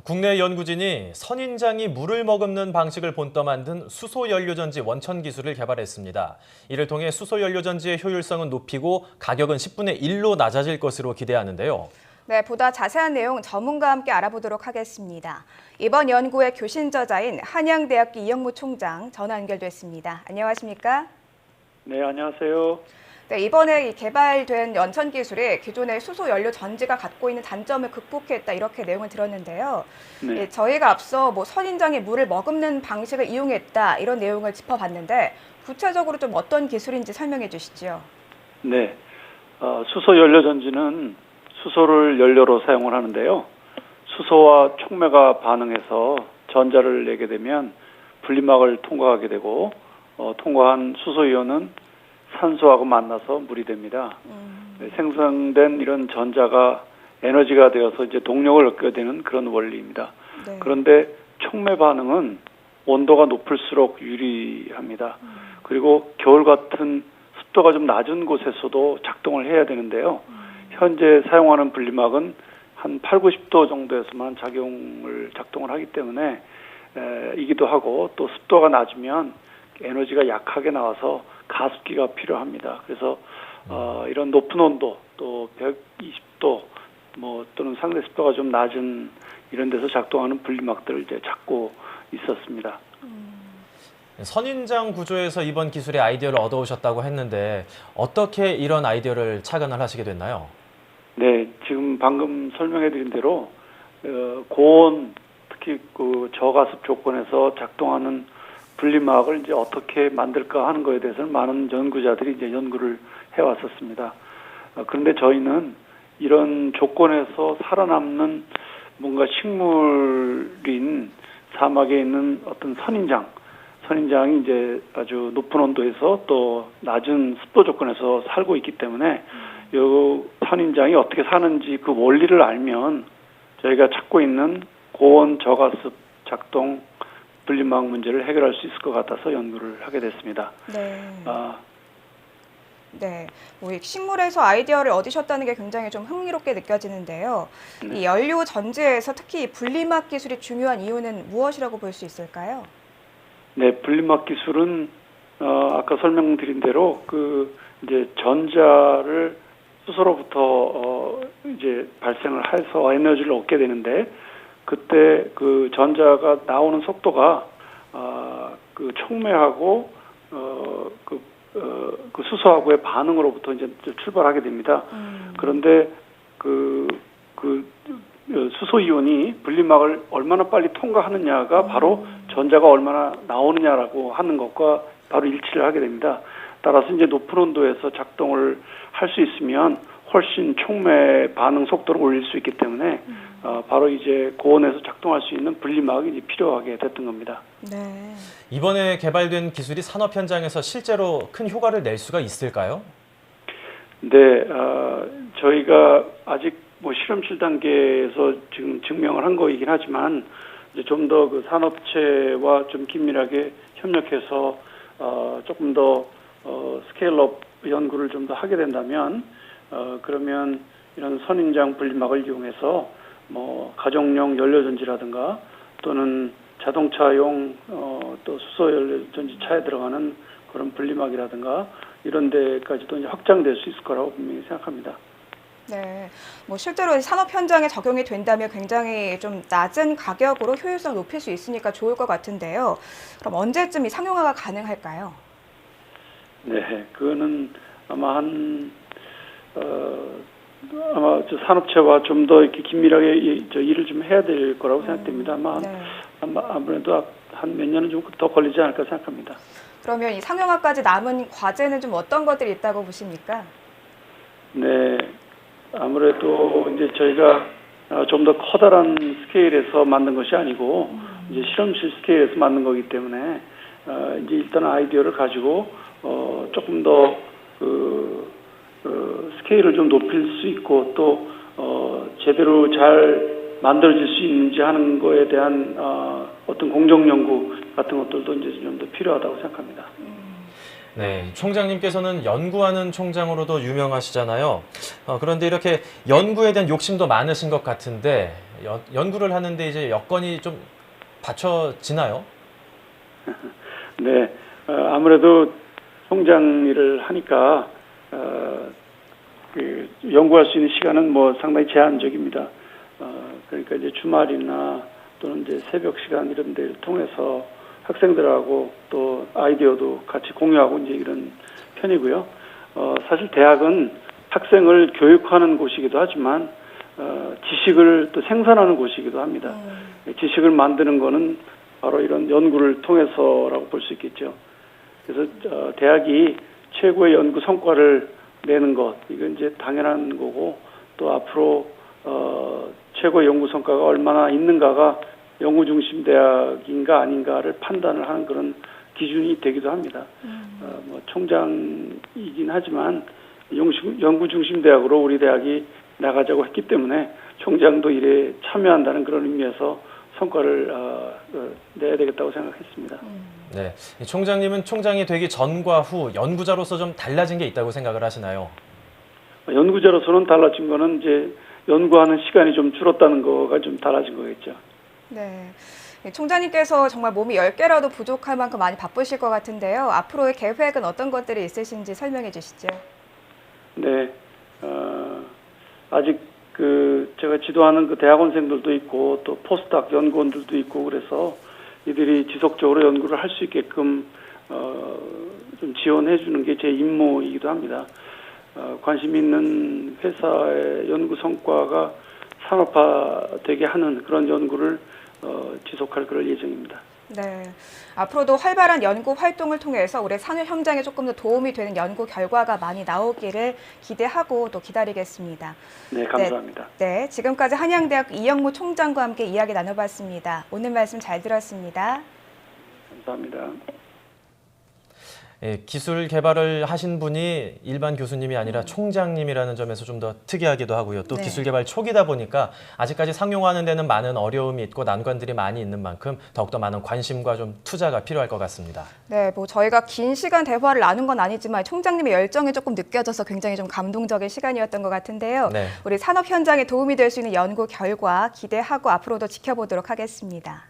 국내 연구진이 선인장이 물을 머금는 방식을 본떠 만든 수소연료전지 원천 기술을 개발했습니다. 이를 통해 수소연료전지의 효율성은 높이고 가격은 10분의 1로 낮아질 것으로 기대하는데요. 네, 보다 자세한 내용 전문가와 함께 알아보도록 하겠습니다. 이번 연구의 교신 저자인 한양대학교 이영무 총장 전화 연결됐습니다. 안녕하십니까? 네, 안녕하세요. 네, 이번에 개발된 원천 기술이 기존의 수소 연료 전지가 갖고 있는 단점을 극복했다 이렇게 내용을 들었는데요. 네. 저희가 앞서 선인장이 물을 머금는 방식을 이용했다 이런 내용을 짚어봤는데 구체적으로 좀 어떤 기술인지 설명해 주시죠. 네, 수소 연료 전지는 수소를 연료로 사용을 하는데요. 수소와 촉매가 반응해서 전자를 내게 되면 분리막을 통과하게 되고 통과한 수소이온은 산소하고 만나서 물이 됩니다. 네, 생성된 이런 전자가 에너지가 되어서 이제 동력을 얻게 되는 그런 원리입니다. 네. 그런데 촉매 반응은 온도가 높을수록 유리합니다. 그리고 겨울 같은 습도가 좀 낮은 곳에서도 작동을 해야 되는데요. 현재 사용하는 분리막은 한 8, 90도 정도에서만 작동을 하기 때문에 이기도 하고 또 습도가 낮으면 에너지가 약하게 나와서 가습기가 필요합니다. 그래서 이런 높은 온도 또 120도 또는 상대 습도가 좀 낮은 이런 데서 작동하는 분리막들을 이제 찾고 있었습니다. 선인장 구조에서 이번 기술의 아이디어를 얻어오셨다고 했는데 어떻게 이런 아이디어를 착안을 하시게 됐나요? 네, 지금 방금 설명해드린 대로 고온 특히 그 저가습 조건에서 작동하는 분리막을 이제 어떻게 만들까 하는 거에 대해서는 많은 연구자들이 이제 연구를 해왔었습니다. 그런데 저희는 이런 조건에서 살아남는 뭔가 식물인 사막에 있는 어떤 선인장이 이제 아주 높은 온도에서 또 낮은 습도 조건에서 살고 있기 때문에 이 선인장이 어떻게 사는지 그 원리를 알면 저희가 찾고 있는 고온 저가습 작동 분리막 문제를 해결할 수 있을 것 같아서 연구를 하게 됐습니다. 네. 네, 이 식물에서 아이디어를 얻으셨다는 게 굉장히 좀 흥미롭게 느껴지는데요. 네. 이 연료 전지에서 특히 분리막 기술이 중요한 이유는 무엇이라고 볼 수 있을까요? 네, 분리막 기술은 아까 설명드린 대로 그 이제 전자를 수소로부터 이제 발생을 해서 에너지를 얻게 되는데 그때 그 전자가 나오는 속도가 그 촉매하고 그 수소하고의 반응으로부터 이제 출발하게 됩니다. 그런데 그 수소 이온이 분리막을 얼마나 빨리 통과하느냐가 바로 전자가 얼마나 나오느냐라고 하는 것과 바로 일치를 하게 됩니다. 따라서 이제 높은 온도에서 작동을 할 수 있으면 훨씬 촉매 반응 속도를 올릴 수 있기 때문에 바로 이제 고온에서 작동할 수 있는 분리막이 이제 필요하게 됐던 겁니다. 네. 이번에 개발된 기술이 산업 현장에서 실제로 큰 효과를 낼 수가 있을까요? 네, 저희가 아직 실험실 단계에서 지금 증명을 한 거이긴 하지만 이제 좀 더 그 산업체와 좀 긴밀하게 협력해서 조금 더 스케일업 연구를 좀 더 하게 된다면 그러면 이런 선인장 분리막을 이용해서 가정용 연료전지라든가 또는 자동차용 또 수소 연료전지 차에 들어가는 그런 분리막이라든가 이런 데까지도 이제 확장될 수 있을 거라고 분명히 생각합니다. 네, 실제로 산업 현장에 적용이 된다면 굉장히 좀 낮은 가격으로 효율성 높일 수 있으니까 좋을 것 같은데요. 그럼 언제쯤 이 상용화가 가능할까요? 네, 그거는 아마 아마 산업체와 좀 더 이렇게 긴밀하게 일을 좀 해야 될 거라고 생각됩니다. 네. 아무래도 한 몇 년은 좀 더 걸리지 않을까 생각합니다. 그러면 이 상용화까지 남은 과제는 좀 어떤 것들이 있다고 보십니까? 네, 아무래도 이제 저희가 좀 더 커다란 스케일에서 만든 것이 아니고 이제 실험실 스케일에서 만든 거기 때문에 이제 일단 아이디어를 가지고 조금 더 스케일을 좀 높일 수 있고 또 제대로 잘 만들어질 수 있는지 하는 거에 대한 어떤 공정 연구 같은 것들도 이제 좀 더 필요하다고 생각합니다. 네, 총장님께서는 연구하는 총장으로도 유명하시잖아요. 그런데 이렇게 연구에 대한 욕심도 많으신 것 같은데 연구를 하는데 이제 여건이 좀 받쳐지나요? 네, 아무래도 총장 일을 하니까 연구할 수 있는 시간은 뭐 상당히 제한적입니다. 그러니까 이제 주말이나 또는 이제 새벽 시간 이런 데를 통해서 학생들하고 또 아이디어도 같이 공유하고 이제 이런 편이고요. 사실 대학은 학생을 교육하는 곳이기도 하지만 지식을 또 생산하는 곳이기도 합니다. 지식을 만드는 거는 바로 이런 연구를 통해서라고 볼 수 있겠죠. 그래서 대학이 최고의 연구 성과를 내는 것, 이건 이제 당연한 거고, 또 앞으로 최고의 연구 성과가 얼마나 있는가가 연구 중심 대학인가 아닌가를 판단을 하는 그런 기준이 되기도 합니다. 뭐 총장이긴 하지만 연구 중심 대학으로 우리 대학이 나가자고 했기 때문에 총장도 일에 참여한다는 그런 의미에서 성과를 내야 되겠다고 생각했습니다. 네, 이 총장님은 총장이 되기 전과 후 연구자로서 좀 달라진 게 있다고 생각을 하시나요? 연구자로서는 달라진 거는 이제 연구하는 시간이 좀 줄었다는 거가 좀 달라진 거겠죠. 네. 총장님께서 정말 몸이 10개라도 부족할 만큼 많이 바쁘실 것 같은데요. 앞으로의 계획은 어떤 것들이 있으신지 설명해 주시죠. 네, 아직 제가 지도하는 그 대학원생들도 있고 또 포스트학 연구원들도 있고 그래서 이들이 지속적으로 연구를 할 수 있게끔 좀 지원해 주는 게 제 임무이기도 합니다. 관심 있는 회사의 연구 성과가 산업화되게 하는 그런 연구를 지속할 그럴 예정입니다. 네. 앞으로도 활발한 연구 활동을 통해서 올해 산업 현장에 조금 더 도움이 되는 연구 결과가 많이 나오기를 기대하고 또 기다리겠습니다. 네, 감사합니다. 네, 지금까지 한양대학 이영무 총장과 함께 이야기 나눠봤습니다. 오늘 말씀 잘 들었습니다. 감사합니다. 예, 기술 개발을 하신 분이 일반 교수님이 아니라 총장님이라는 점에서 좀 더 특이하기도 하고요. 또 네. 기술 개발 초기다 보니까 아직까지 상용화하는 데는 많은 어려움이 있고 난관들이 많이 있는 만큼 더욱더 많은 관심과 좀 투자가 필요할 것 같습니다. 네, 뭐 저희가 긴 시간 대화를 나눈 건 아니지만 총장님의 열정이 조금 느껴져서 굉장히 좀 감동적인 시간이었던 것 같은데요. 네. 우리 산업 현장에 도움이 될 수 있는 연구 결과 기대하고 앞으로도 지켜보도록 하겠습니다.